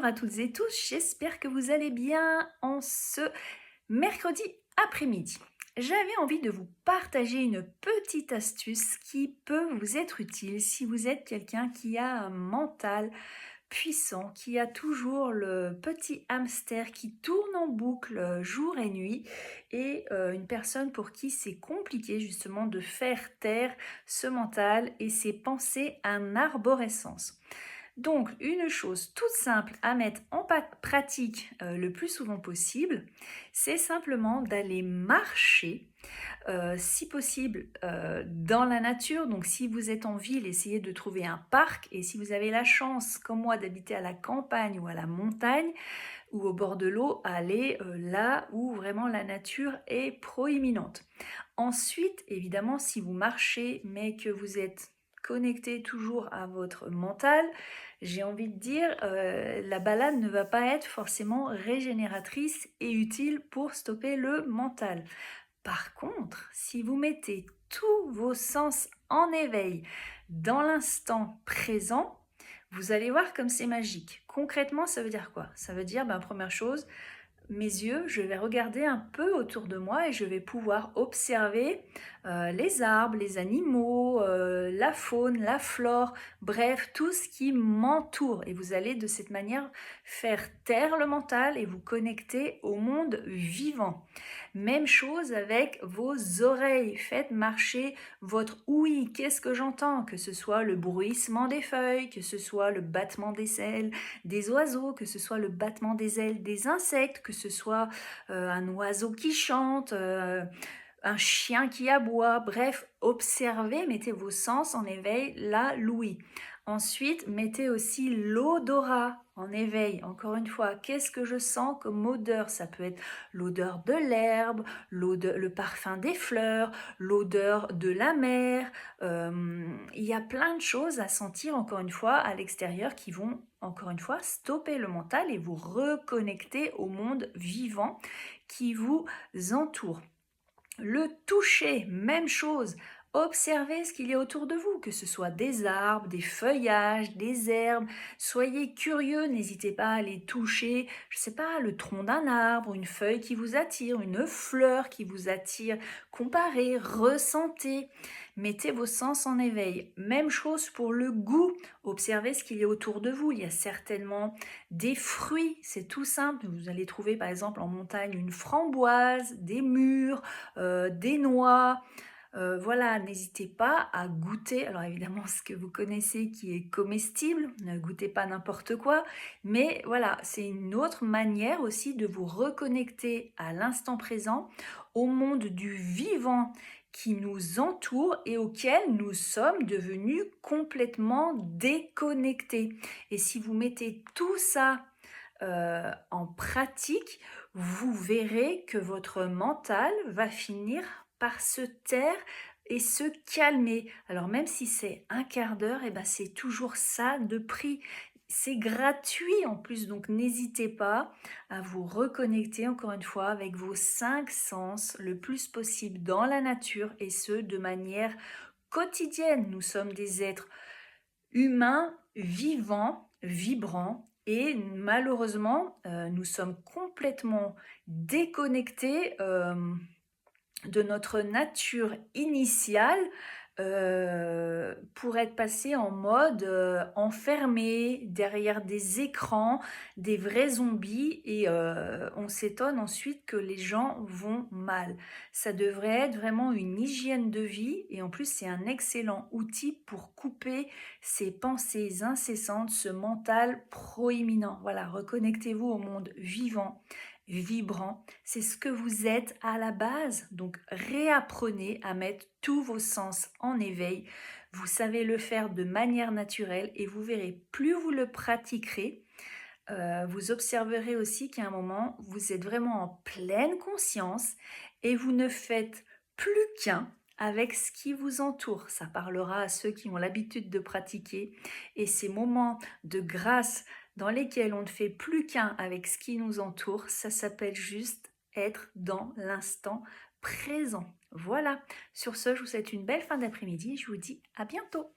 Bonjour à toutes et tous, j'espère que vous allez bien en ce mercredi après-midi. J'avais envie de vous partager une petite astuce qui peut vous être utile si vous êtes quelqu'un qui a un mental puissant, qui a toujours le petit hamster qui tourne en boucle jour et nuit et une personne pour qui c'est compliqué justement de faire taire ce mental et ses pensées en arborescence. Donc, une chose toute simple à mettre en pratique le plus souvent possible, c'est simplement d'aller marcher, si possible, dans la nature. Donc, si vous êtes en ville, essayez de trouver un parc. Et si vous avez la chance, comme moi, d'habiter à la campagne ou à la montagne ou au bord de l'eau, allez là où vraiment la nature est proéminente. Ensuite, évidemment, si vous marchez, mais que vous êtes connecté toujours à votre mental, j'ai envie de dire, la balade ne va pas être forcément régénératrice et utile pour stopper le mental. Par contre, si vous mettez tous vos sens en éveil dans l'instant présent, vous allez voir comme c'est magique. Concrètement, ça veut dire quoi? Ça veut dire, première chose, mes yeux, je vais regarder un peu autour de moi et je vais pouvoir observer les arbres, les animaux, la faune, la flore, bref, tout ce qui m'entoure. Et vous allez de cette manière faire taire le mental et vous connecter au monde vivant. Même chose avec vos oreilles. Faites marcher votre ouïe. Qu'est-ce que j'entends? Que ce soit le bruissement des feuilles, que ce soit le battement des ailes des oiseaux, que ce soit le battement des ailes des insectes, que ce soit un oiseau qui chante, un chien qui aboie, bref, observez, mettez vos sens en éveil, là, l'ouïe. Ensuite, mettez aussi l'odorat en éveil. Encore une fois, qu'est-ce que je sens comme odeur? Ça peut être l'odeur de l'herbe, le parfum des fleurs, l'odeur de la mer. Il y a plein de choses à sentir, encore une fois, à l'extérieur qui vont, encore une fois, stopper le mental et vous reconnecter au monde vivant qui vous entoure. Le toucher, même chose. Observez ce qu'il y a autour de vous, que ce soit des arbres, des feuillages, des herbes. Soyez curieux, n'hésitez pas à aller toucher, je ne sais pas, le tronc d'un arbre, une feuille qui vous attire, une fleur qui vous attire. Comparez, ressentez, mettez vos sens en éveil. Même chose pour le goût. Observez ce qu'il y a autour de vous. Il y a certainement des fruits, c'est tout simple. Vous allez trouver par exemple en montagne une framboise, des mûres, des noix. Voilà, n'hésitez pas à goûter. Alors évidemment, ce que vous connaissez qui est comestible, ne goûtez pas n'importe quoi. Mais voilà, c'est une autre manière aussi de vous reconnecter à l'instant présent, au monde du vivant qui nous entoure et auquel nous sommes devenus complètement déconnectés. Et si vous mettez tout ça en pratique, vous verrez que votre mental va finir par se taire et se calmer. Alors même si c'est un quart d'heure, et ben c'est toujours ça de prix. C'est gratuit en plus, donc n'hésitez pas à vous reconnecter encore une fois avec vos 5 sens le plus possible dans la nature et ce de manière quotidienne. Nous sommes des êtres humains, vivants, vibrants, et malheureusement, nous sommes complètement déconnectés de notre nature initiale pour être passé en mode enfermé derrière des écrans, des vrais zombies et on s'étonne ensuite que les gens vont mal. Ça devrait être vraiment une hygiène de vie et en plus c'est un excellent outil pour couper ces pensées incessantes, ce mental proéminent. Voilà, reconnectez-vous au monde vivant, vibrant, c'est ce que vous êtes à la base. Donc réapprenez à mettre tous vos sens en éveil. Vous savez le faire de manière naturelle et vous verrez, plus vous le pratiquerez, vous observerez aussi qu'à un moment, vous êtes vraiment en pleine conscience et vous ne faites plus qu'un avec ce qui vous entoure. Ça parlera à ceux qui ont l'habitude de pratiquer et ces moments de grâce dans lesquels on ne fait plus qu'un avec ce qui nous entoure, ça s'appelle juste être dans l'instant présent. Voilà, sur ce, je vous souhaite une belle fin d'après-midi et je vous dis à bientôt.